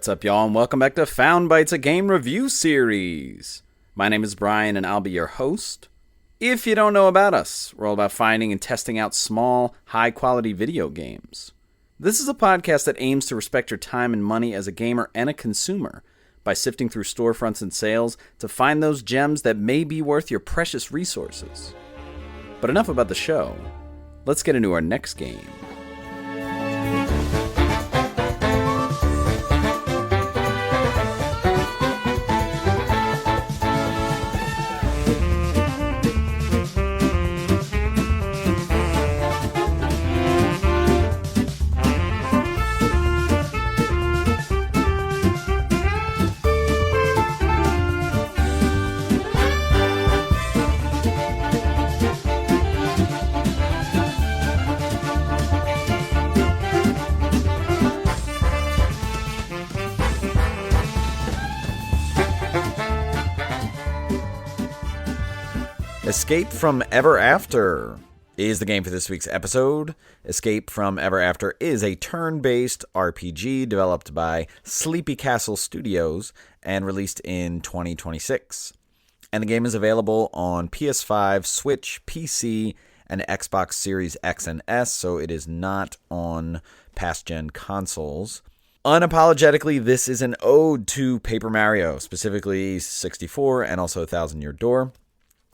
What's up, y'all, and welcome back to Found Bytes, a game review series. My name is Brian, and I'll be your host. If you don't know about us, we're all about finding and testing out small, high-quality video games. This is a podcast that aims to respect your time and money as a gamer and a consumer by sifting through storefronts and sales to find those gems that may be worth your precious resources. But enough about the show. Let's get into our next game. Escape from Ever After is the game for this week's episode. Escape from Ever After is a turn-based RPG developed by Sleepy Castle Studios and released in 2026. And the game is available on PS5, Switch, PC, and Xbox Series X and S, so it is not on past-gen consoles. Unapologetically, this is an ode to Paper Mario, specifically 64 and also Thousand Year Door.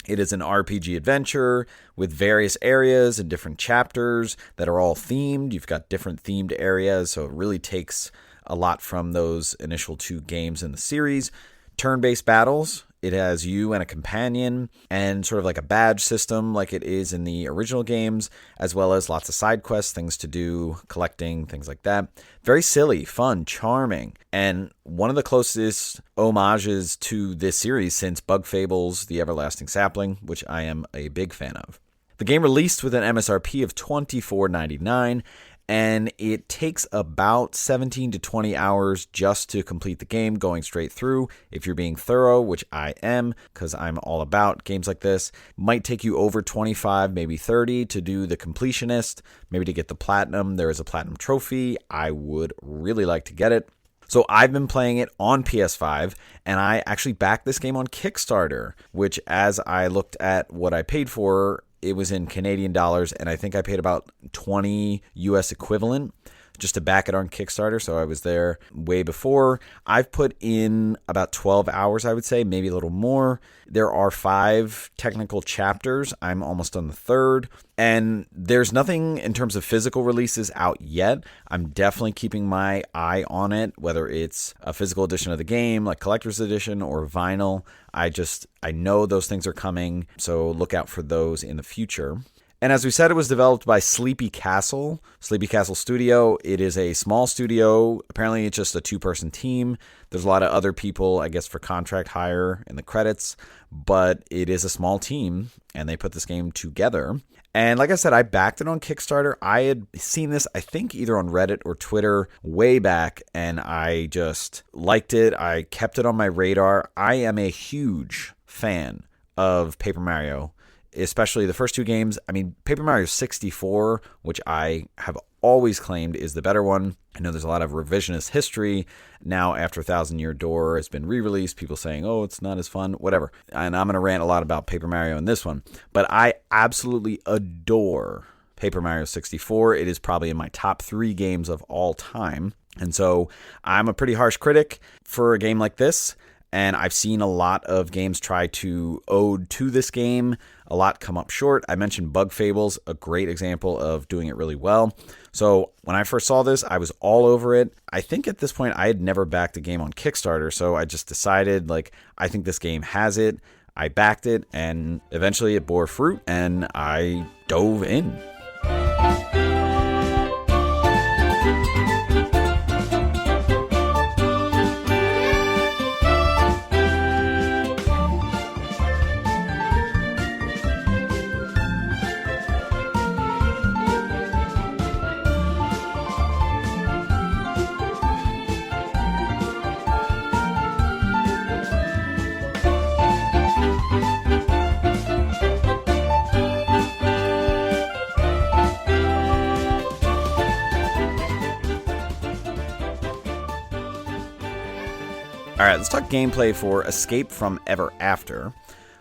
It is an RPG adventure with various areas and different chapters that are all themed. You've got different themed areas, so it really takes a lot from those initial two games in the series. Turn-based battles. It has you and a companion and sort of like a badge system like it is in the original games, as well as lots of side quests, things to do, collecting, things like that. Very silly, fun, charming, and one of the closest homages to this series since Bug Fables: The Everlasting Sapling, which I am a big fan of. The game released with an MSRP of $24.99, and it takes about 17 to 20 hours just to complete the game, going straight through. If you're being thorough, which I am, because I'm all about games like this, might take you over 25, maybe 30 to do the completionist, maybe to get the platinum. There is a platinum trophy. I would really like to get it. So I've been playing it on PS5, and I actually backed this game on Kickstarter, which as I looked at what I paid for, it was in Canadian dollars, and I think I paid about 20 US equivalent just to back it on Kickstarter, so I was there way before. I've put in about 12 hours, I would say, maybe a little more. There are 5 technical chapters. I'm almost on the 3rd, and there's nothing in terms of physical releases out yet. I'm definitely keeping my eye on it, whether it's a physical edition of the game, like collector's edition, or vinyl. I know those things are coming, so look out for those in the future. And as we said, it was developed by Sleepy Castle Studio. It is a small studio. Apparently, it's just a 2-person team. There's a lot of other people, I guess, for contract hire in the credits, but it is a small team, and they put this game together. And like I said, I backed it on Kickstarter. I had seen this, I think, either on Reddit or Twitter way back, and I just liked it. I kept it on my radar. I am a huge fan of Paper Mario, especially the first 2 games. I mean, Paper Mario 64, which I have always claimed is the better one. I know there's a lot of revisionist history now after Thousand Year Door has been re-released. People saying, oh, it's not as fun, whatever. And I'm going to rant a lot about Paper Mario in this one. But I absolutely adore Paper Mario 64. It is probably in my top 3 games of all time. And so I'm a pretty harsh critic for a game like this. And I've seen a lot of games try to ode to this game, a lot come up short. I mentioned Bug Fables, a great example of doing it really well. So when I first saw this, I was all over it. I think at this point I had never backed a game on Kickstarter, so I just decided, I think this game has it. I backed it, and eventually it bore fruit, and I dove in. right, let's talk gameplay for Escape from Ever After.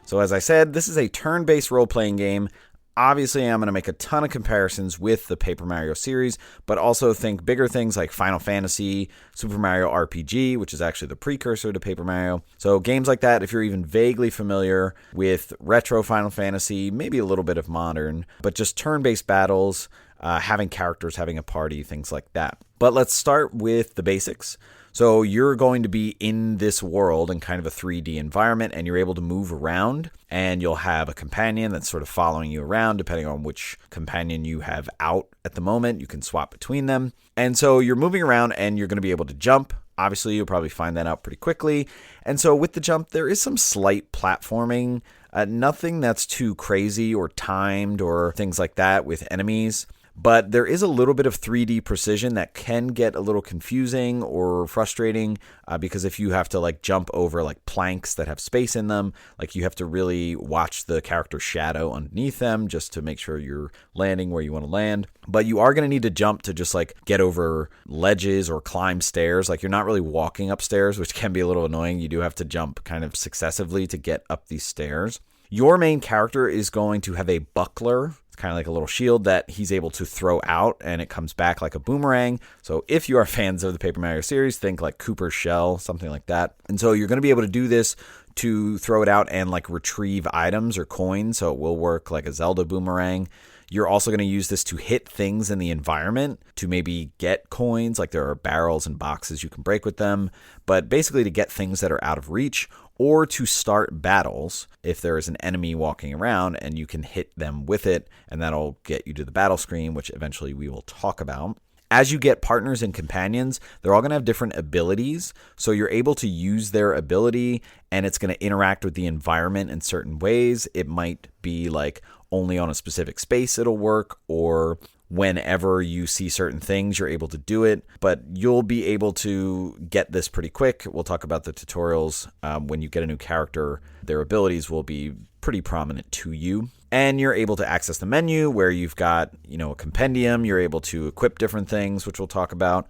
So as I said, this is a turn-based role-playing game. Obviously, I'm going to make a ton of comparisons with the Paper Mario series, but also think bigger things like Final Fantasy, Super Mario RPG, which is actually the precursor to Paper Mario. So games like that, if you're even vaguely familiar with retro Final Fantasy, maybe a little bit of modern, but just turn-based battles, having characters, having a party, things like that. But let's start with the basics. So you're going to be in this world in kind of a 3D environment, and you're able to move around, and you'll have a companion that's sort of following you around depending on which companion you have out at the moment. You can swap between them. And so you're moving around, and you're going to be able to jump. Obviously, you'll probably find that out pretty quickly. And so with the jump, there is some slight platforming, nothing that's too crazy or timed or things like that with enemies. But there is a little bit of 3D precision that can get a little confusing or frustrating because if you have to like jump over like planks that have space in them, like you have to really watch the character's shadow underneath them just to make sure you're landing where you want to land. But you are going to need to jump to just like get over ledges or climb stairs. Like you're not really walking upstairs, which can be a little annoying. You do have to jump kind of successively to get up these stairs. Your main character is going to have a buckler. It's kind of like a little shield that he's able to throw out, and it comes back like a boomerang. So if you are fans of the Paper Mario series, think like Cooper's shell, something like that. And so you're going to be able to do this to throw it out and like retrieve items or coins. So it will work like a Zelda boomerang. You're also going to use this to hit things in the environment to maybe get coins, like there are barrels and boxes you can break with them, but basically to get things that are out of reach, or to start battles if there is an enemy walking around and you can hit them with it, and that'll get you to the battle screen, which eventually we will talk about. As you get partners and companions, they're all going to have different abilities, so you're able to use their ability, and it's going to interact with the environment in certain ways. It might be like only on a specific space it'll work, or whenever you see certain things, you're able to do it, but you'll be able to get this pretty quick. We'll talk about the tutorials. When you get a new character, their abilities will be pretty prominent to you. And you're able to access the menu where you've got, a compendium. You're able to equip different things, which we'll talk about,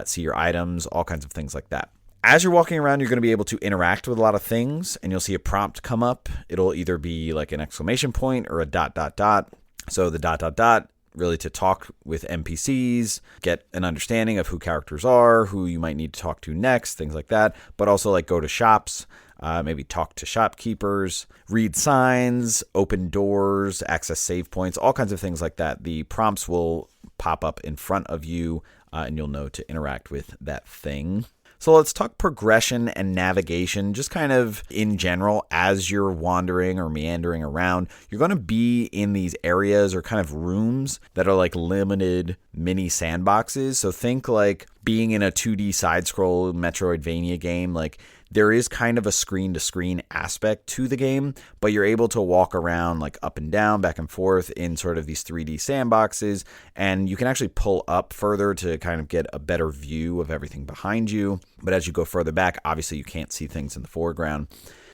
see your items, all kinds of things like that. As you're walking around, you're going to be able to interact with a lot of things, and you'll see a prompt come up. It'll either be like an exclamation point or a ... So the ... really to talk with NPCs, get an understanding of who characters are, who you might need to talk to next, things like that. But also like go to shops, maybe talk to shopkeepers, read signs, open doors, access save points, all kinds of things like that. The prompts will pop up in front of you, and you'll know to interact with that thing. So let's talk progression and navigation, just kind of in general as you're wandering or meandering around. You're going to be in these areas or kind of rooms that are like limited mini sandboxes. So think like being in a 2D side-scroll Metroidvania game, like there is kind of a screen-to-screen aspect to the game, but you're able to walk around like up and down, back and forth in sort of these 3D sandboxes, and you can actually pull up further to kind of get a better view of everything behind you. But as you go further back, obviously you can't see things in the foreground.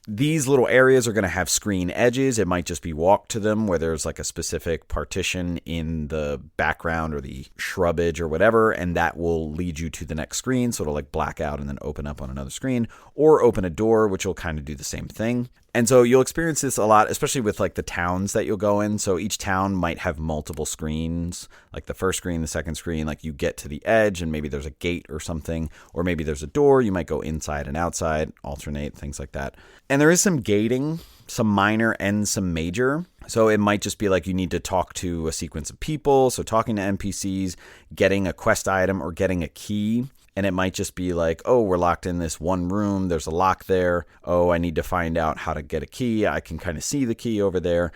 These little areas are going to have screen edges. It might just be walk to them where there's like a specific partition in the background or the shrubbage or whatever, and that will lead you to the next screen. So it'll like black out and then open up on another screen, or open a door, which will kind of do the same thing. And so you'll experience this a lot, especially with like the towns that you'll go in. So each town might have multiple screens, like the first screen, the second screen, like you get to the edge and maybe there's a gate or something, or maybe there's a door. You might go inside and outside, alternate, things like that. And there is some gating, some minor and some major. So it might just be like you need to talk to a sequence of people. So talking to NPCs, getting a quest item or getting a key. And it might just be like, oh, we're locked in this one room. There's a lock there. Oh, I need to find out how to get a key. I can kind of see the key over there.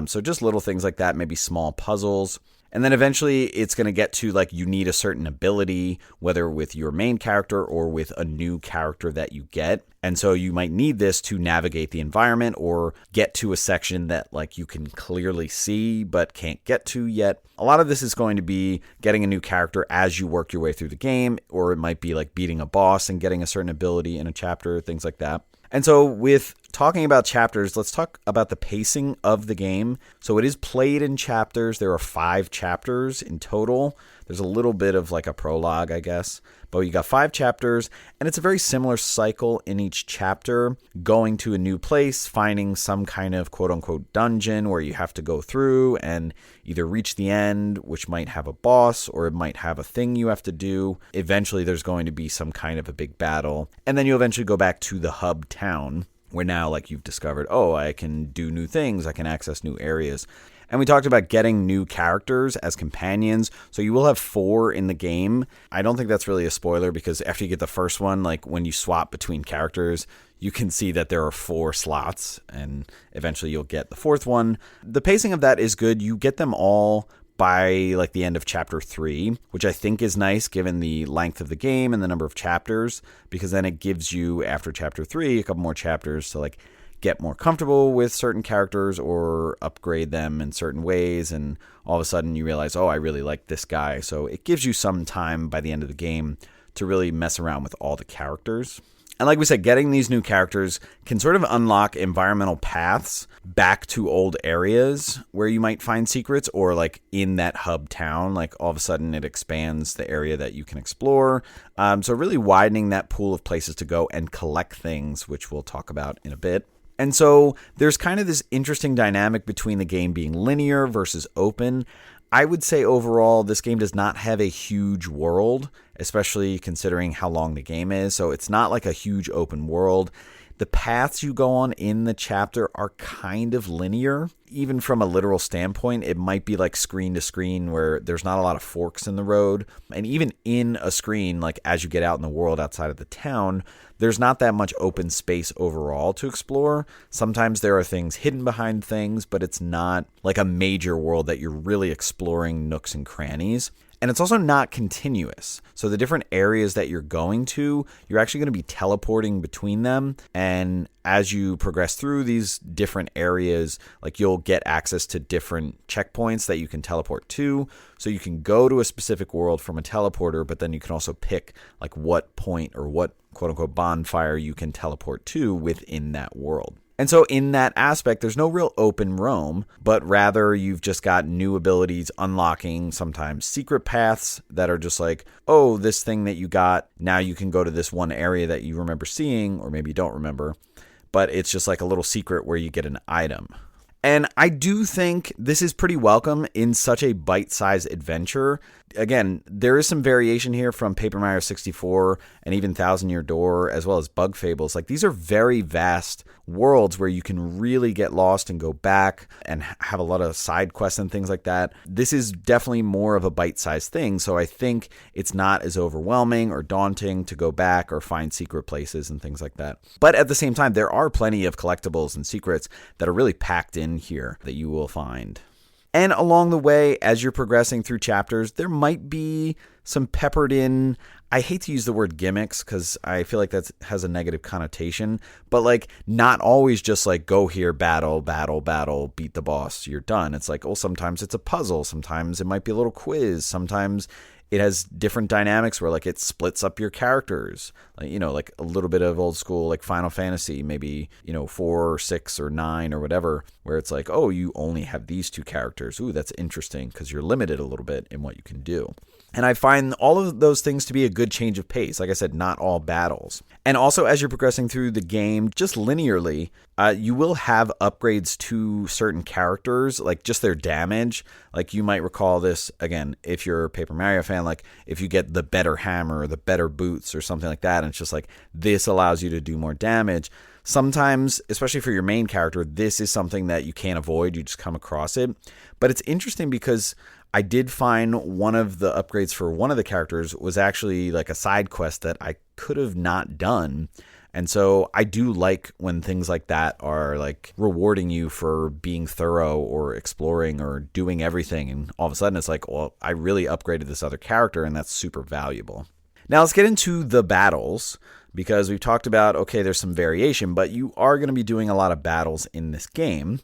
So just little things like that, maybe small puzzles. And then eventually it's going to get to like you need a certain ability, whether with your main character or with a new character that you get. And so you might need this to navigate the environment or get to a section that like you can clearly see but can't get to yet. A lot of this is going to be getting a new character as you work your way through the game, or it might be like beating a boss and getting a certain ability in a chapter, things like that. And so with talking about chapters, let's talk about the pacing of the game. So it is played in chapters. There are 5 chapters in total. There's a little bit of like a prologue, I guess. But you got 5 chapters, and it's a very similar cycle in each chapter, going to a new place, finding some kind of quote-unquote dungeon where you have to go through and either reach the end, which might have a boss, or it might have a thing you have to do. Eventually, there's going to be some kind of a big battle, and then you'll eventually go back to the hub town, where now, like, you've discovered, oh, I can do new things, I can access new areas. And we talked about getting new characters as companions. So you will have 4 in the game. I don't think that's really a spoiler because after you get the first one, like when you swap between characters, you can see that there are 4 slots and eventually you'll get the 4th one. The pacing of that is good. You get them all by like the end of chapter 3, which I think is nice given the length of the game and the number of chapters, because then it gives you after chapter 3 a couple more chapters to like get more comfortable with certain characters or upgrade them in certain ways, and all of a sudden you realize, oh, I really like this guy. So it gives you some time by the end of the game to really mess around with all the characters. And like we said, getting these new characters can sort of unlock environmental paths back to old areas where you might find secrets, or like in that hub town, like all of a sudden it expands the area that you can explore. So really widening that pool of places to go and collect things, which we'll talk about in a bit. And so there's kind of this interesting dynamic between the game being linear versus open. I would say overall, this game does not have a huge world, especially considering how long the game is. So it's not like a huge open world. The paths you go on in the chapter are kind of linear. Even from a literal standpoint, it might be like screen to screen where there's not a lot of forks in the road. And even in a screen, like as you get out in the world outside of the town, there's not that much open space overall to explore. Sometimes there are things hidden behind things, but it's not like a major world that you're really exploring nooks and crannies. And it's also not continuous. So the different areas that you're going to, you're actually going to be teleporting between them. And as you progress through these different areas, like you'll get access to different checkpoints that you can teleport to. So you can go to a specific world from a teleporter, but then you can also pick like what point or what quote unquote bonfire you can teleport to within that world. And so in that aspect, there's no real open roam, but rather you've just got new abilities unlocking sometimes secret paths that are just like, oh, this thing that you got, now you can go to this one area that you remember seeing, or maybe you don't remember, but it's just like a little secret where you get an item. And I do think this is pretty welcome in such a bite-sized adventure. Again, there is some variation here from Paper Mario 64 and even Thousand Year Door, as well as Bug Fables. Like, these are very vast worlds where you can really get lost and go back and have a lot of side quests and things like that. This is definitely more of a bite-sized thing, so I think it's not as overwhelming or daunting to go back or find secret places and things like that. But at the same time, there are plenty of collectibles and secrets that are really packed in here that you will find. And along the way, as you're progressing through chapters, there might be some peppered in, I hate to use the word gimmicks because I feel like that has a negative connotation, but like not always just like go here, battle, beat the boss, you're done. It's like, oh, sometimes it's a puzzle. Sometimes it might be a little quiz. Sometimes it has different dynamics where like it splits up your characters, like, you know, like a little bit of old school, like Final Fantasy, maybe, 4 or 6 or 9 or whatever, where it's like, oh, you only have these 2 characters. Ooh, that's interesting because you're limited a little bit in what you can do. And I find all of those things to be a good change of pace. Like I said, not all battles. And also as you're progressing through the game, just linearly, you will have upgrades to certain characters, like just their damage. Like you might recall this, again, if you're a Paper Mario fan, like if you get the better hammer or the better boots or something like that, and it's just like this allows you to do more damage. Sometimes, especially for your main character, this is something that you can't avoid. You just come across it. But it's interesting because I did find one of the upgrades for one of the characters was actually like a side quest that I could have not done. And so I do like when things like that are like rewarding you for being thorough or exploring or doing everything. And all of a sudden it's like, well, I really upgraded this other character and that's super valuable. Now let's get into the battles, because we've talked about, okay, there's some variation, but you are going to be doing a lot of battles in this game.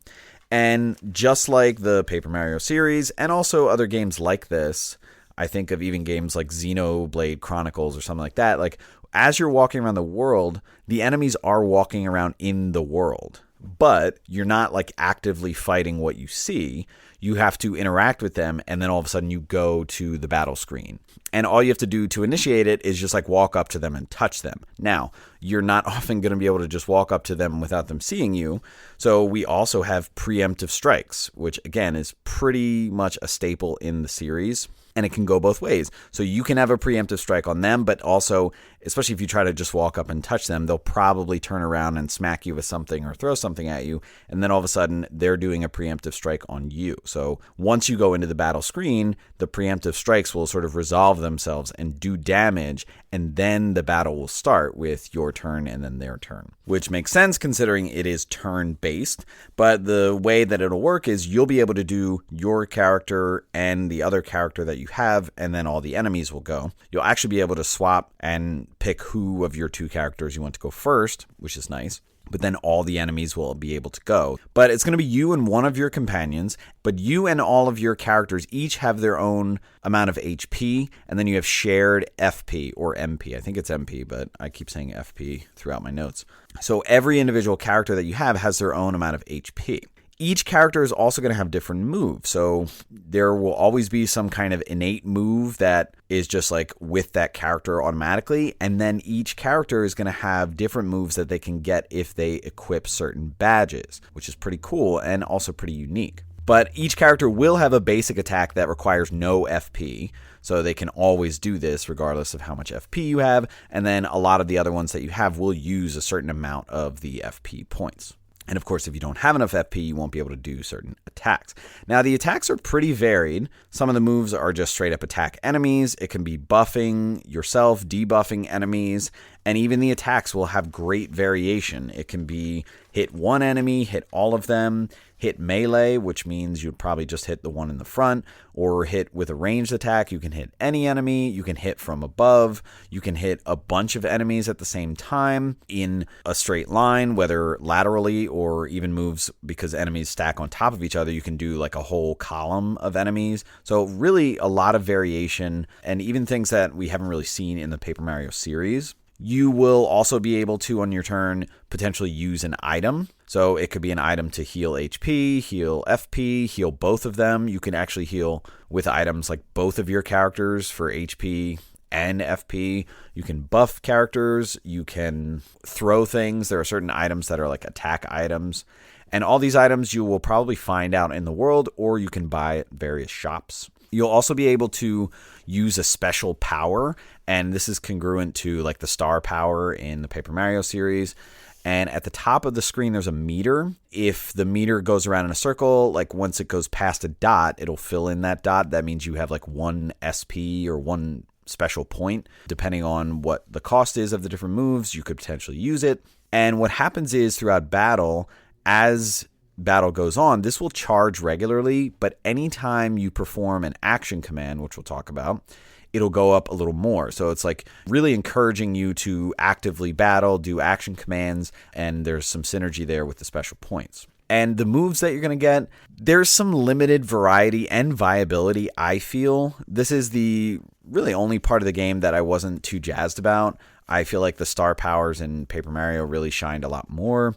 And just like the Paper Mario series and also other games like this, I think of even games like Xenoblade Chronicles or something like that, like as you're walking around the world, the enemies are walking around in the world, but you're not like actively fighting what you see. you have to interact with them, and then all of a sudden you go to the battle screen. And all you have to do to initiate it is just like walk up to them and touch them. Now, you're not often going to be able to just walk up to them without them seeing you. So we also have preemptive strikes, which again is pretty much a staple in the series. And it can go both ways. So you can have a preemptive strike on them, but also, especially if you try to just walk up and touch them, they'll probably turn around and smack you with something or throw something at you. And then all of a sudden, they're doing a preemptive strike on you. So once you go into the battle screen, the preemptive strikes will sort of resolve themselves and do damage. And then the battle will start with your turn and then their turn, which makes sense considering it is turn-based. But the way that it'll work is you'll be able to do your character and the other character that you have, and then all the enemies will go. You'll actually be able to swap and pick who of your two characters you want to go first, which is nice. But then all the enemies will be able to go. But it's going to be you and one of your companions, but you and all of your characters each have their own amount of HP, and then you have shared FP or MP. I think it's MP, but I keep saying FP throughout my notes. So every individual character that you have has their own amount of HP. Each character is also going to have different moves. So there will always be some kind of innate move that is just like with that character automatically. And then each character is going to have different moves that they can get if they equip certain badges, which is pretty cool and also pretty unique. But each character will have a basic attack that requires no FP. So they can always do this regardless of how much FP you have. And then a lot of the other ones that you have will use a certain amount of the FP points. And of course, if you don't have enough FP, you won't be able to do certain attacks. Now, the attacks are pretty varied. Some of the moves are just straight up attack enemies. It can be buffing yourself, debuffing enemies, and even the attacks will have great variation. It can be hit one enemy, hit all of them, hit melee, which means you'd probably just hit the one in the front, or hit with a ranged attack. You can hit any enemy. You can hit from above. You can hit a bunch of enemies at the same time in a straight line, whether laterally or even moves because enemies stack on top of each other. You can do like a whole column of enemies. So really a lot of variation, and even things that we haven't really seen in the Paper Mario series. You will also be able to, on your turn, potentially use an item. So it could be an item to heal HP, heal FP, heal both of them. You can actually heal with items like both of your characters for HP and FP. You can buff characters. You can throw things. There are certain items that are like attack items. And all these items you will probably find out in the world, or you can buy at various shops. You'll also be able to use a special power, and this is congruent to like the star power in the Paper Mario series. And at the top of the screen, there's a meter. If the meter goes around in a circle, like once it goes past a dot, it'll fill in that dot. That means you have like one SP or one special point. Depending on what the cost is of the different moves, you could potentially use it. And what happens is throughout battle, as battle goes on, this will charge regularly, but anytime you perform an action command, which we'll talk about, it'll go up a little more. So it's like really encouraging you to actively battle, do action commands, and there's some synergy there with the special points. And the moves that you're going to get, there's some limited variety and viability, I feel. This is the really only part of the game that I wasn't too jazzed about. I feel like the star powers in Paper Mario really shined a lot more.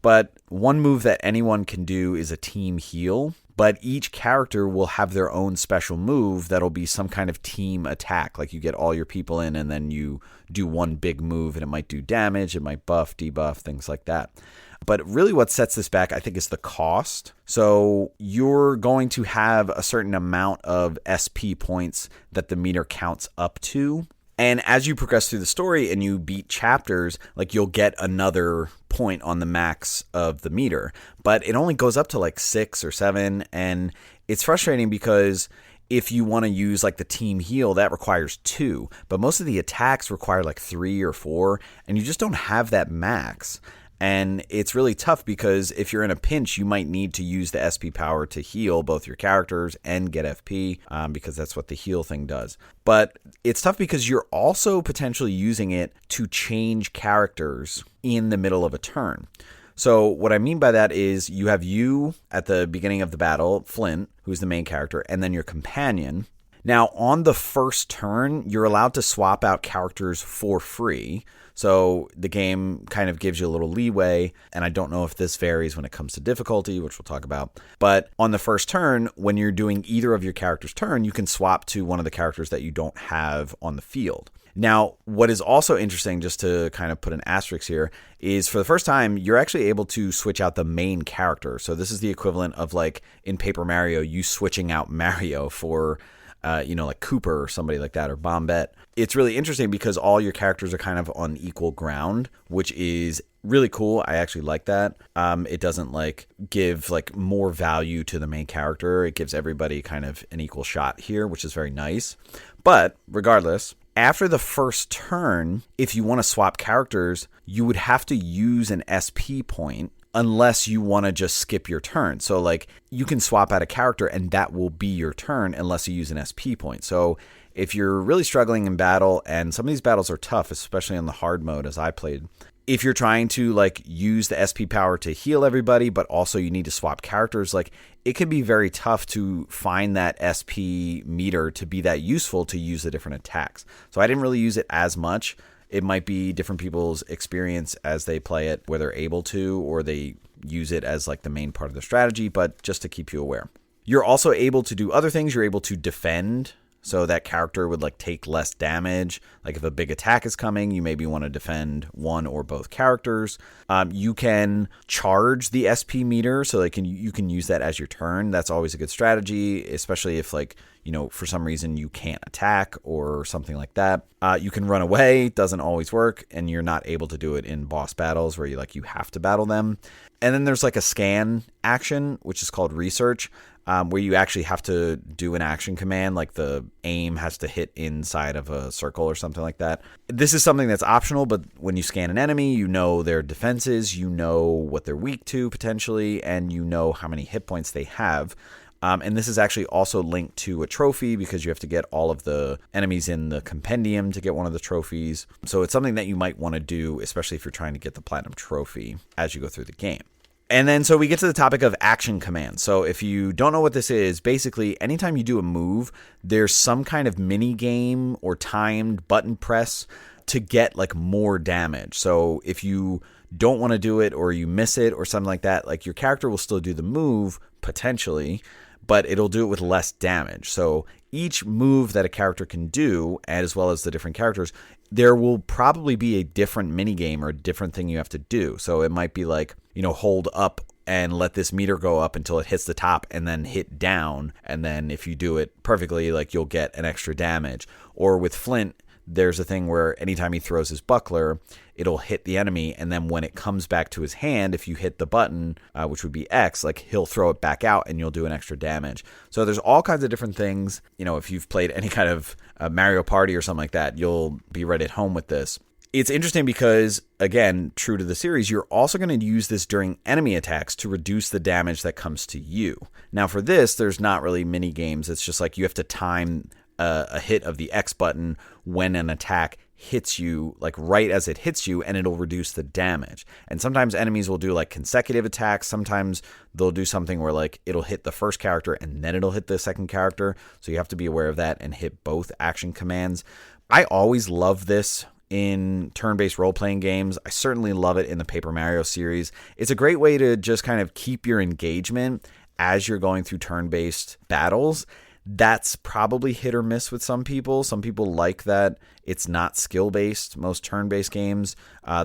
But one move that anyone can do is a team heal, but each character will have their own special move that'll be some kind of team attack. Like you get all your people in and then you do one big move and it might do damage, it might buff, debuff, things like that. But really what sets this back, I think, is the cost. So you're going to have a certain amount of SP points that the meter counts up to. And as you progress through the story and you beat chapters, like you'll get another point on the max of the meter. But it only goes up to like 6 or 7. And it's frustrating because if you want to use like the team heal, that requires 2. But most of the attacks require like 3 or 4. And you just don't have that max. And it's really tough because if you're in a pinch, you might need to use the SP power to heal both your characters and get FP because that's what the heal thing does. But it's tough because you're also potentially using it to change characters in the middle of a turn. So what I mean by that is you have you at the beginning of the battle, Flint, who's the main character, and then your companion. Now, on the first turn, you're allowed to swap out characters for free. So the game kind of gives you a little leeway, and I don't know if this varies when it comes to difficulty, which we'll talk about. But on the first turn, when you're doing either of your character's turn, you can swap to one of the characters that you don't have on the field. Now, what is also interesting, just to kind of put an asterisk here, is for the first time, you're actually able to switch out the main character. So this is the equivalent of, like, in Paper Mario, you switching out Mario for, like Cooper or somebody like that, or Bombette. It's really interesting because all your characters are kind of on equal ground, which is really cool. I actually like that. It doesn't, like, give, like, more value to the main character. It gives everybody kind of an equal shot here, which is very nice. But regardless, after the first turn, if you want to swap characters, you would have to use an SP point unless you want to just skip your turn. So, like, you can swap out a character and that will be your turn unless you use an SP point. So if you're really struggling in battle, and some of these battles are tough, especially on the hard mode as I played, if you're trying to, like, use the SP power to heal everybody, but also you need to swap characters, like, it can be very tough to find that SP meter to be that useful to use the different attacks. So I didn't really use it as much. It might be different people's experience as they play it, where they're able to, or they use it as, like, the main part of their strategy, but just to keep you aware. You're also able to do other things. You're able to defend. So that character would, like, take less damage. Like, if a big attack is coming, you maybe want to defend one or both characters. You can charge the SP meter, so you can use that as your turn. That's always a good strategy, especially if, like, for some reason you can't attack or something like that. You can run away. Doesn't always work, and you're not able to do it in boss battles where you have to battle them. And then there's, like, a scan action, which is called research. Where you actually have to do an action command, like the aim has to hit inside of a circle or something like that. This is something that's optional, but when you scan an enemy, you know their defenses, you know what they're weak to potentially, and you know how many hit points they have. And this is actually also linked to a trophy because you have to get all of the enemies in the compendium to get one of the trophies. So it's something that you might want to do, especially if you're trying to get the platinum trophy as you go through the game. And then so we get to the topic of action commands. So if you don't know what this is, basically anytime you do a move, there's some kind of mini game or timed button press to get, like, more damage. So if you don't want to do it or you miss it or something like that, like, your character will still do the move potentially, but it'll do it with less damage. So each move that a character can do, as well as the different characters, there will probably be a different minigame or a different thing you have to do. So it might be like, hold up and let this meter go up until it hits the top and then hit down. And then if you do it perfectly, like, you'll get an extra damage. Or with Flint, there's a thing where anytime he throws his buckler, it'll hit the enemy, and then when it comes back to his hand, if you hit the button, which would be X, like, he'll throw it back out and you'll do an extra damage. So there's all kinds of different things. If you've played any kind of Mario Party or something like that, you'll be right at home with this. It's interesting because, again, true to the series, you're also going to use this during enemy attacks to reduce the damage that comes to you. Now for this, there's not really mini games. It's just like you have to time a hit of the X button when an attack hits you, like, right as it hits you, and it'll reduce the damage. And sometimes enemies will do, like, consecutive attacks. Sometimes they'll do something where, like, it'll hit the first character and then it'll hit the second character. So you have to be aware of that and hit both action commands. I always love this in turn-based role-playing games. I certainly love it in the Paper Mario series. It's a great way to just kind of keep your engagement as you're going through turn-based battles. That's probably hit or miss with some people. Some people like that it's not skill-based. Most turn-based games,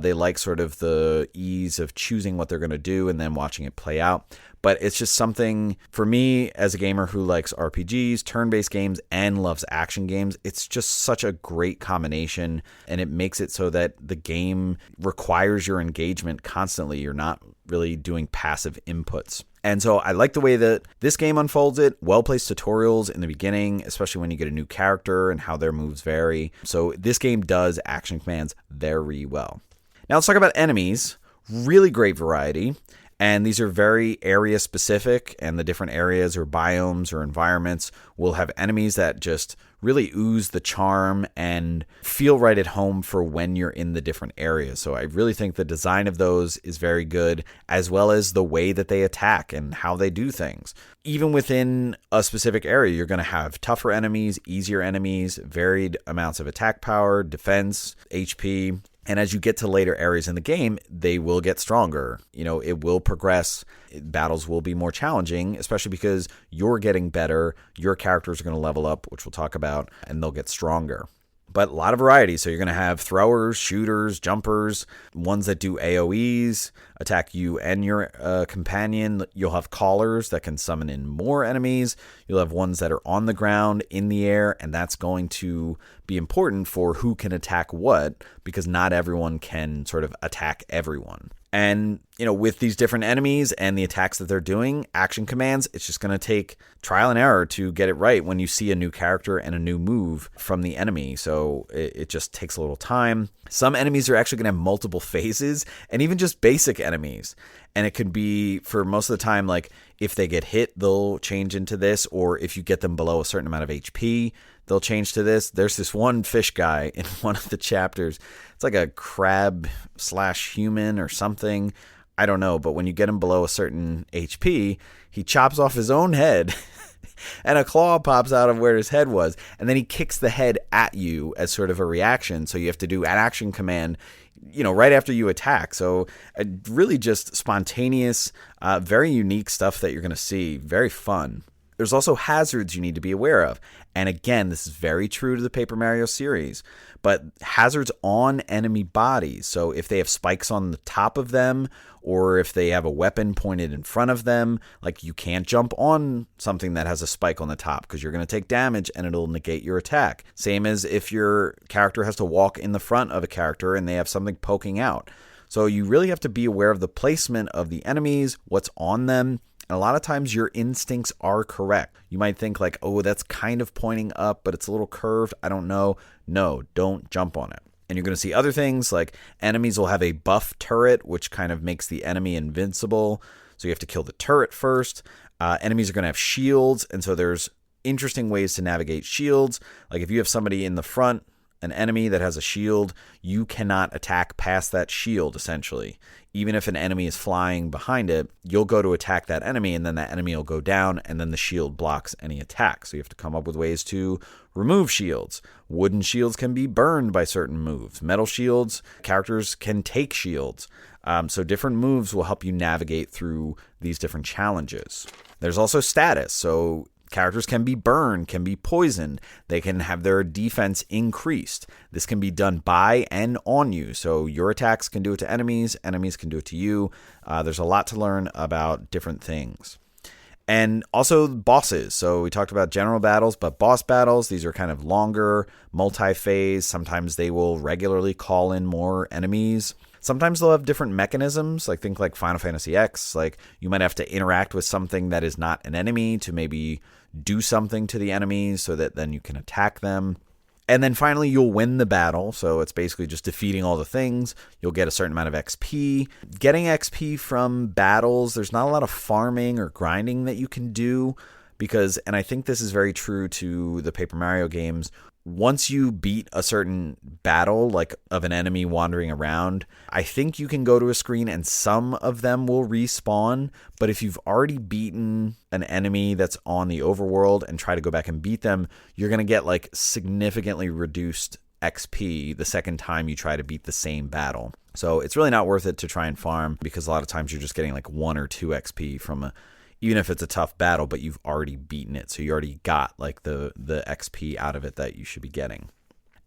they like sort of the ease of choosing what they're going to do and then watching it play out. But it's just something, for me, as a gamer who likes RPGs, turn-based games, and loves action games, it's just such a great combination, and it makes it so that the game requires your engagement constantly. You're not really doing passive inputs. And so I like the way that this game unfolds it. Well-placed tutorials in the beginning, especially when you get a new character and how their moves vary. So this game does action commands very well. Now let's talk about enemies. Really great variety. And these are very area specific, and the different areas or biomes or environments will have enemies that just really ooze the charm and feel right at home for when you're in the different areas. So I really think the design of those is very good, as well as the way that they attack and how they do things. Even within a specific area, you're going to have tougher enemies, easier enemies, varied amounts of attack power, defense, HP. And as you get to later areas in the game, they will get stronger. It will progress. Battles will be more challenging, especially because you're getting better. Your characters are going to level up, which we'll talk about, and they'll get stronger. But a lot of variety. So you're going to have throwers, shooters, jumpers, ones that do AoEs, attack you and your companion. You'll have callers that can summon in more enemies. You'll have ones that are on the ground, in the air, and that's going to be important for who can attack what, because not everyone can sort of attack everyone. And, with these different enemies and the attacks that they're doing, action commands, it's just going to take trial and error to get it right when you see a new character and a new move from the enemy. So it just takes a little time. Some enemies are actually going to have multiple phases, and even just basic enemies. And it could be, for most of the time, like if they get hit, they'll change into this, or if you get them below a certain amount of HP, they'll change to this. There's this one fish guy in one of the chapters. It's like a crab/human or something. I don't know. But when you get him below a certain HP, he chops off his own head and a claw pops out of where his head was. And then he kicks the head at you as sort of a reaction. So you have to do an action command, right after you attack. So really just spontaneous, very unique stuff that you're going to see. Very fun. There's also hazards you need to be aware of. And again, this is very true to the Paper Mario series, but hazards on enemy bodies. So if they have spikes on the top of them, or if they have a weapon pointed in front of them, like you can't jump on something that has a spike on the top because you're going to take damage and it'll negate your attack. Same as if your character has to walk in the front of a character and they have something poking out. So you really have to be aware of the placement of the enemies, what's on them. And a lot of times your instincts are correct. You might think like, oh, that's kind of pointing up, but it's a little curved. I don't know. No, don't jump on it. And you're going to see other things like enemies will have a buff turret, which kind of makes the enemy invincible. So you have to kill the turret first. Enemies are going to have shields. And so there's interesting ways to navigate shields. Like if you have somebody in the front, an enemy that has a shield, you cannot attack past that shield, essentially. Even if an enemy is flying behind it, you'll go to attack that enemy, and then that enemy will go down, and then the shield blocks any attack. So you have to come up with ways to remove shields. Wooden shields can be burned by certain moves. Metal shields, characters can take shields. So different moves will help you navigate through these different challenges. There's also status. So characters can be burned, can be poisoned. They can have their defense increased. This can be done by and on you. So your attacks can do it to enemies. Enemies can do it to you. There's a lot to learn about different things. And also bosses. So we talked about general battles, but boss battles, these are kind of longer, multi-phase. Sometimes they will regularly call in more enemies. Sometimes they'll have different mechanisms, like think like Final Fantasy X. Like you might have to interact with something that is not an enemy to maybe do something to the enemies so that then you can attack them. And then finally, you'll win the battle. So it's basically just defeating all the things. You'll get a certain amount of XP. Getting XP from battles, there's not a lot of farming or grinding that you can do because, and I think this is very true to the Paper Mario games, once you beat a certain battle, like of an enemy wandering around, I think you can go to a screen and some of them will respawn. But if you've already beaten an enemy that's on the overworld and try to go back and beat them, you're going to get like significantly reduced XP the second time you try to beat the same battle. So it's really not worth it to try and farm because a lot of times you're just getting like 1 or 2 XP from even if it's a tough battle, but you've already beaten it. So you already got like the XP out of it that you should be getting.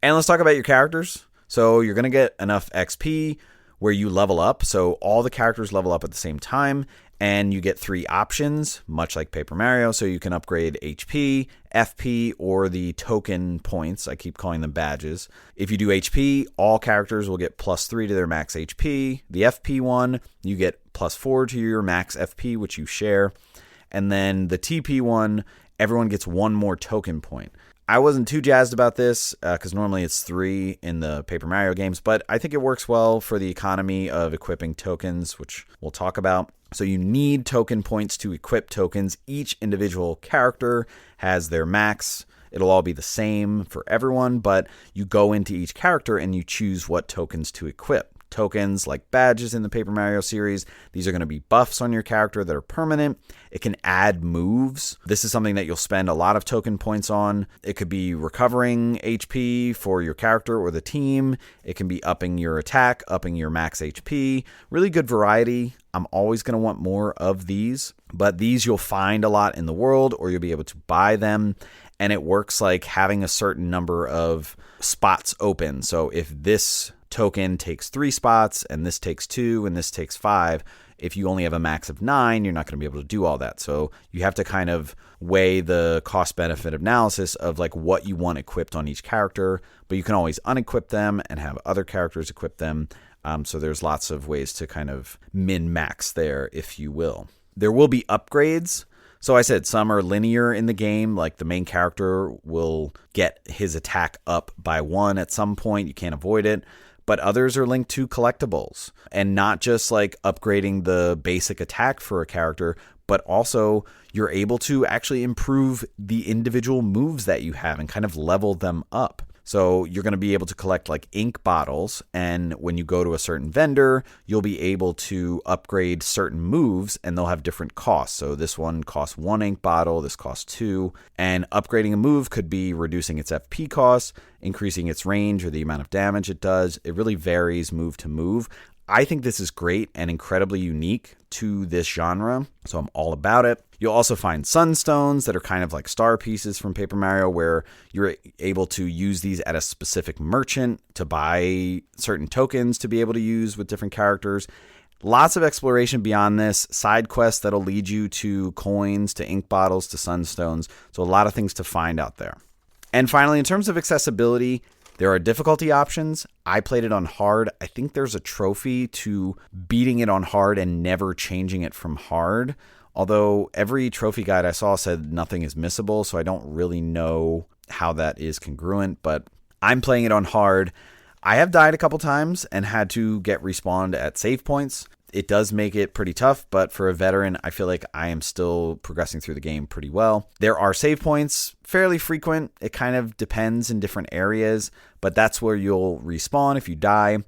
And let's talk about your characters. So you're going to get enough XP where you level up. So all the characters level up at the same time. And you get 3 options, much like Paper Mario. So you can upgrade HP, FP, or the token points. I keep calling them badges. If you do HP, all characters will get +3 to their max HP. The FP one, you get +4 to your max FP, which you share. And then the TP one, everyone gets 1 more token point. I wasn't too jazzed about this because normally it's 3 in the Paper Mario games, but I think it works well for the economy of equipping tokens, which we'll talk about. So you need token points to equip tokens. Each individual character has their max. It'll all be the same for everyone, but you go into each character and you choose what tokens to equip. Tokens like badges in the Paper Mario series, these are going to be buffs on your character that are permanent. It can add moves. This is something that you'll spend a lot of token points on. It could be recovering HP for your character or the team. It can be upping your attack, upping your max HP. Really good variety. I'm always going to want more of these, but these you'll find a lot in the world, or you'll be able to buy them. And it works like having a certain number of spots open. So if this token takes 3 spots and this takes 2 and this takes 5, if you only have a max of 9, you're not going to be able to do all that. So you have to kind of weigh the cost benefit analysis of like what you want equipped on each character, but you can always unequip them and have other characters equip them. So there's lots of ways to kind of min-max there, if you will. There will be upgrades. So I said some are linear in the game, like the main character will get his attack up by 1 at some point. You can't avoid it. But others are linked to collectibles, and not just like upgrading the basic attack for a character, but also you're able to actually improve the individual moves that you have and kind of level them up. So you're going to be able to collect like ink bottles, and when you go to a certain vendor, you'll be able to upgrade certain moves, and they'll have different costs. So this one costs 1 ink bottle, this costs 2, and upgrading a move could be reducing its FP costs, increasing its range or the amount of damage it does. It really varies move to move. I think this is great and incredibly unique to this genre, so I'm all about it. You'll also find sunstones that are kind of like star pieces from Paper Mario, where you're able to use these at a specific merchant to buy certain tokens to be able to use with different characters. Lots of exploration beyond this, side quests that'll lead you to coins, to ink bottles, to sunstones, so a lot of things to find out there. And finally, in terms of accessibility, there are difficulty options. I played it on hard. I think there's a trophy to beating it on hard and never changing it from hard. Although every trophy guide I saw said nothing is missable, so I don't really know how that is congruent, but I'm playing it on hard. I have died a couple times and had to get respawned at save points. It does make it pretty tough, but for a veteran, I feel like I am still progressing through the game pretty well. There are save points, fairly frequent. It kind of depends in different areas, but that's where you'll respawn if you die.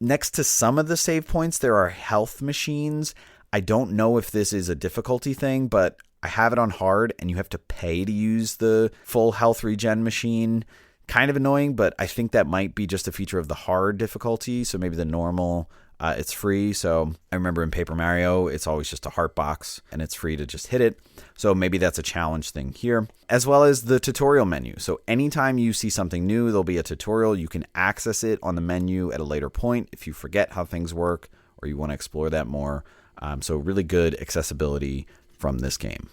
Next to some of the save points, there are health machines. I don't know if this is a difficulty thing, but I have it on hard, and you have to pay to use the full health regen machine. Kind of annoying, but I think that might be just a feature of the hard difficulty, so maybe the normal... it's free. So I remember in Paper Mario, it's always just a heart box and it's free to just hit it. So maybe that's a challenge thing here, as well as the tutorial menu. So anytime you see something new, there'll be a tutorial. You can access it on the menu at a later point if you forget how things work or you want to explore that more. So really good accessibility from this game.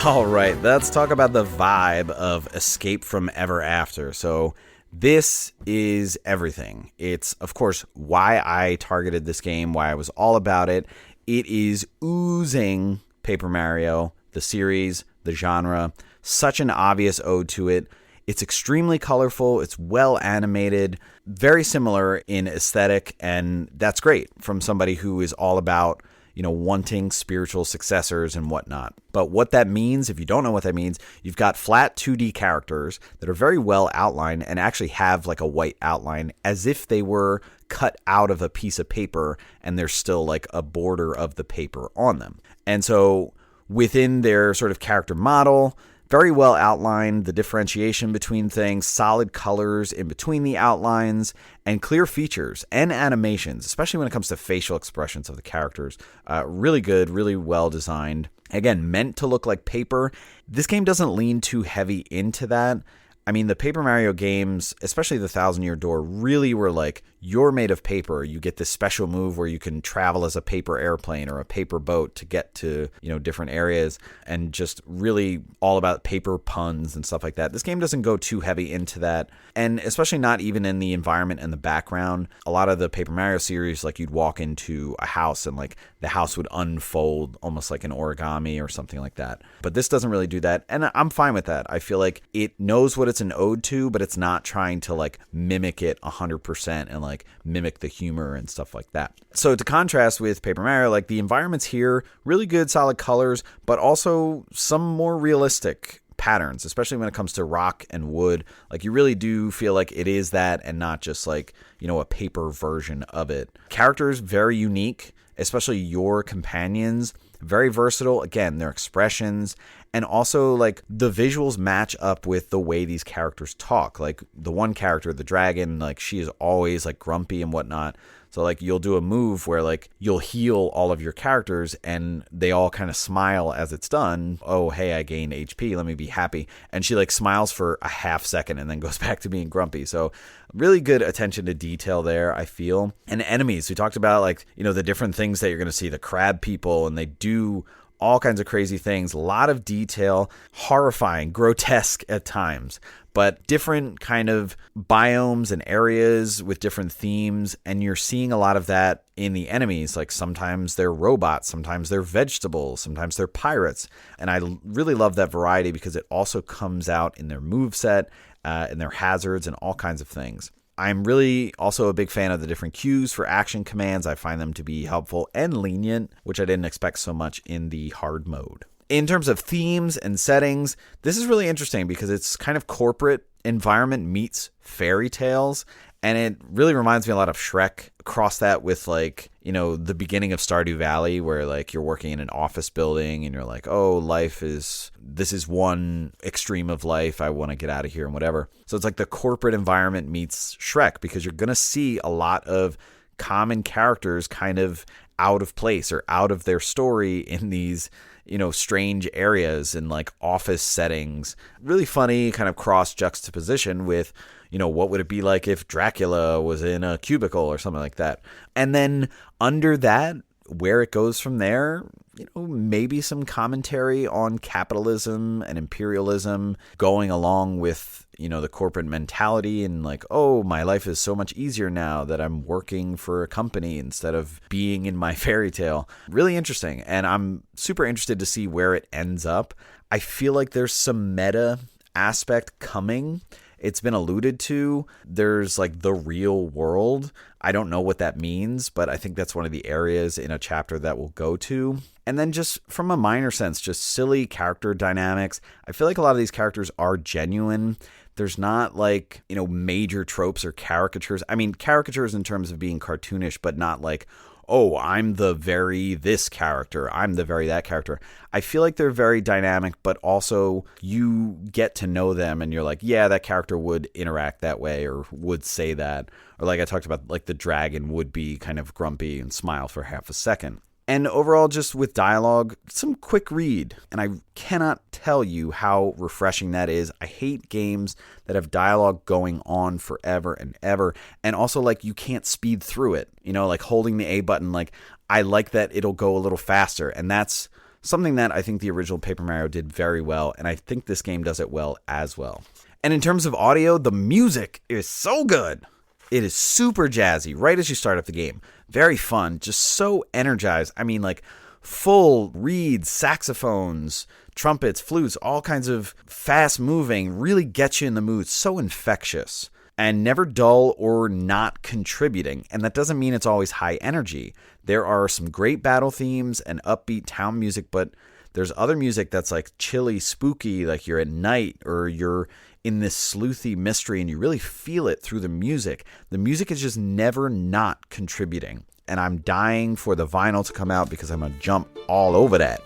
All right, let's talk about the vibe of Escape from Ever After. So this is everything. It's, of course, why I targeted this game, why I was all about it. It is oozing Paper Mario, the series, the genre. Such an obvious ode to it. It's extremely colorful. It's well animated, very similar in aesthetic, and that's great from somebody who is all about wanting spiritual successors and whatnot. But what that means, if you don't know what that means, you've got flat 2D characters that are very well outlined and actually have like a white outline as if they were cut out of a piece of paper and there's still like a border of the paper on them. And so within their sort of character model, Very well outlined, the differentiation between things, solid colors in between the outlines, and clear features and animations, especially when it comes to facial expressions of the characters. Really good, really well designed. Again, meant to look like paper. This game doesn't lean too heavy into that. I mean, the Paper Mario games, especially the Thousand Year Door, really were like, you're made of paper. You get this special move where you can travel as a paper airplane or a paper boat to get to, different areas, and just really all about paper puns and stuff like that. This game doesn't go too heavy into that, and especially not even in the environment and the background. A lot of the Paper Mario series, like you'd walk into a house and like the house would unfold almost like an origami or something like that. But this doesn't really do that, and I'm fine with that. I feel like it knows what it's an ode to, but it's not trying to like mimic it 100% and like mimic the humor and stuff like that. So to contrast with Paper Mario, like the environments here, really good solid colors, but also some more realistic patterns, especially when it comes to rock and wood. Like you really do feel like it is that and not just like, a paper version of it. Characters very unique, especially your companions, very versatile. Again, their expressions, and also like the visuals match up with the way these characters talk. Like the one character, the dragon, like she is always like grumpy and whatnot. So like you'll do a move where like you'll heal all of your characters and they all kind of smile as it's done. Oh, hey, I gained HP. Let me be happy. And she like smiles for a half second and then goes back to being grumpy. So really good attention to detail there, I feel. And enemies, we talked about like, the different things that you're going to see, the crab people, and they do all kinds of crazy things, a lot of detail, horrifying, grotesque at times, but different kind of biomes and areas with different themes. And you're seeing a lot of that in the enemies. Like sometimes they're robots, sometimes they're vegetables, sometimes they're pirates. And I really love that variety because it also comes out in their moveset, and their hazards and all kinds of things. I'm really also a big fan of the different cues for action commands. I find them to be helpful and lenient, which I didn't expect so much in the hard mode. In terms of themes and settings, this is really interesting because it's kind of corporate environment meets fairy tales, and it really reminds me a lot of Shrek. Cross that with like, the beginning of Stardew Valley where like you're working in an office building and you're like, oh, this is one extreme of life. I want to get out of here and whatever. So it's like the corporate environment meets Shrek because you're going to see a lot of common characters kind of out of place or out of their story in these, strange areas and like office settings. Really funny kind of cross juxtaposition with, what would it be like if Dracula was in a cubicle or something like that. And then under that, where it goes from there, maybe some commentary on capitalism and imperialism going along with, the corporate mentality and like, oh, my life is so much easier now that I'm working for a company instead of being in my fairy tale. Really interesting. And I'm super interested to see where it ends up. I feel like there's some meta aspect coming. It's been alluded to. There's like the real world. I don't know what that means, but I think that's one of the areas in a chapter that we'll go to. And then just from a minor sense, just silly character dynamics. I feel like a lot of these characters are genuine. There's not like, major tropes or caricatures. I mean, caricatures in terms of being cartoonish, but not like, oh, I'm the very this character, I'm the very that character. I feel like they're very dynamic, but also you get to know them and you're like, yeah, that character would interact that way or would say that. Or like I talked about, like the dragon would be kind of grumpy and smile for half a second. And overall, just with dialogue, some quick read. And I cannot tell you how refreshing that is. I hate games that have dialogue going on forever and ever. And also, like, you can't speed through it. Like holding the A button, like, I like that it'll go a little faster. And that's something that I think the original Paper Mario did very well. And I think this game does it well as well. And in terms of audio, the music is so good. It is super jazzy right as you start up the game. Very fun, just so energized. I mean, like full reeds, saxophones, trumpets, flutes, all kinds of fast moving, really gets you in the mood. So infectious and never dull or not contributing. And that doesn't mean it's always high energy. There are some great battle themes and upbeat town music, but there's other music that's like chilly, spooky, like you're at night or you're in this sleuthy mystery and you really feel it through the music. The music is just never not contributing. And I'm dying for the vinyl to come out because I'm going to jump all over that.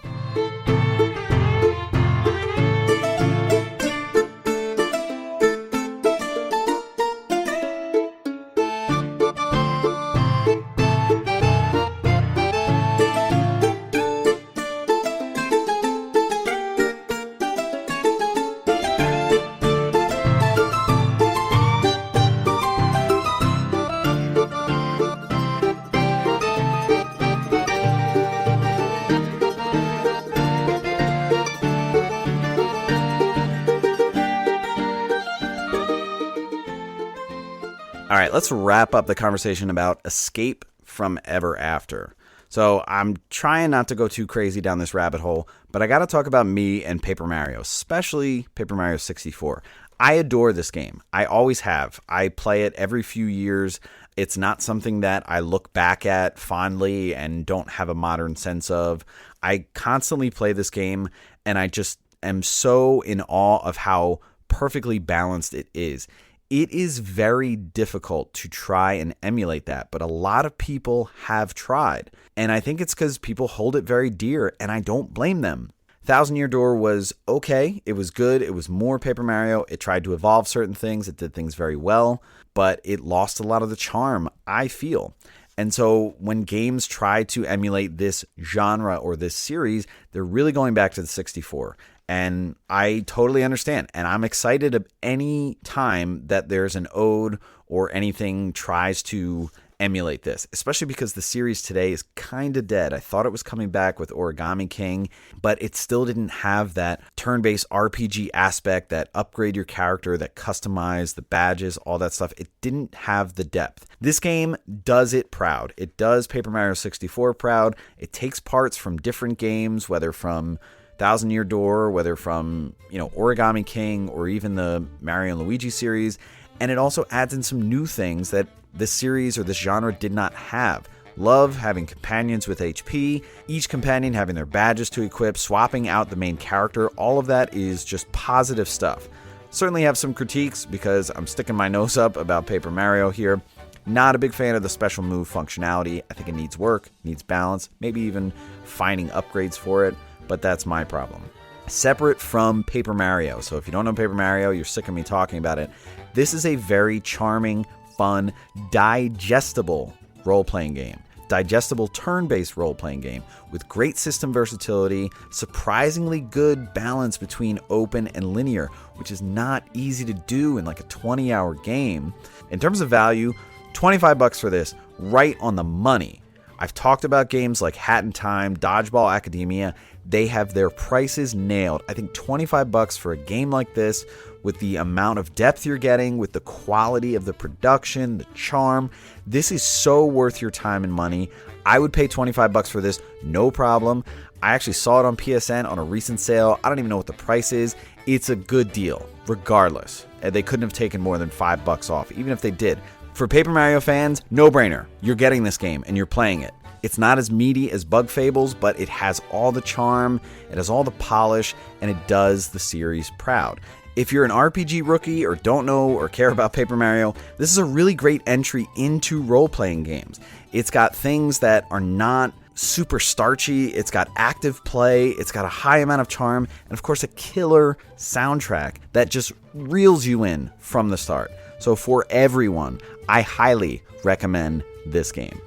All right, let's wrap up the conversation about Escape from Ever After. So I'm trying not to go too crazy down this rabbit hole, but I got to talk about me and Paper Mario, especially Paper Mario 64. I adore this game. I always have. I play it every few years. It's not something that I look back at fondly and don't have a modern sense of. I constantly play this game, and I just am so in awe of how perfectly balanced it is. It is very difficult to try and emulate that, but a lot of people have tried. And I think it's because people hold it very dear, and I don't blame them. Thousand Year Door was okay. It was good. It was more Paper Mario. It tried to evolve certain things. It did things very well, but it lost a lot of the charm, I feel. And so when games try to emulate this genre or this series, they're really going back to the 64. And I totally understand. And I'm excited of any time that there's an ode or anything tries to emulate this, especially because the series today is kind of dead. I thought it was coming back with Origami King, but it still didn't have that turn-based RPG aspect, that upgrade your character, that customize the badges, all that stuff. It didn't have the depth. This game does it proud. It does Paper Mario 64 proud. It takes parts from different games, whether from Thousand Year Door, whether from, Origami King or even the Mario and Luigi series, and it also adds in some new things that this series or this genre did not have. Love having companions with HP, each companion having their badges to equip, swapping out the main character, all of that is just positive stuff. Certainly have some critiques because I'm sticking my nose up about Paper Mario here. Not a big fan of the special move functionality. I think it needs work, needs balance, maybe even finding upgrades for it, but that's my problem. Separate from Paper Mario, so if you don't know Paper Mario, you're sick of me talking about it, this is a very charming, fun, digestible role-playing game. Digestible turn-based role-playing game with great system versatility, surprisingly good balance between open and linear, which is not easy to do in like a 20-hour game. In terms of value, $25 for this, right on the money. I've talked about games like Hat in Time, Dodgeball Academia. They have their prices nailed. I think $25 for a game like this, with the amount of depth you're getting, with the quality of the production, the charm, this is so worth your time and money. I would pay $25 for this, no problem. I actually saw it on PSN on a recent sale. I don't even know what the price is. It's a good deal, regardless. They couldn't have taken more than $5 off, even if they did. For Paper Mario fans, no-brainer. You're getting this game, and you're playing it. It's not as meaty as Bug Fables, but it has all the charm, it has all the polish, and it does the series proud. If you're an RPG rookie or don't know or care about Paper Mario, this is a really great entry into role-playing games. It's got things that are not super starchy, it's got active play, it's got a high amount of charm, and of course a killer soundtrack that just reels you in from the start. So for everyone, I highly recommend this game.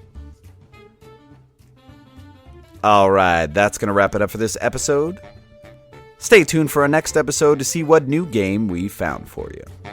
All right, that's going to wrap it up for this episode. Stay tuned for our next episode to see what new game we found for you.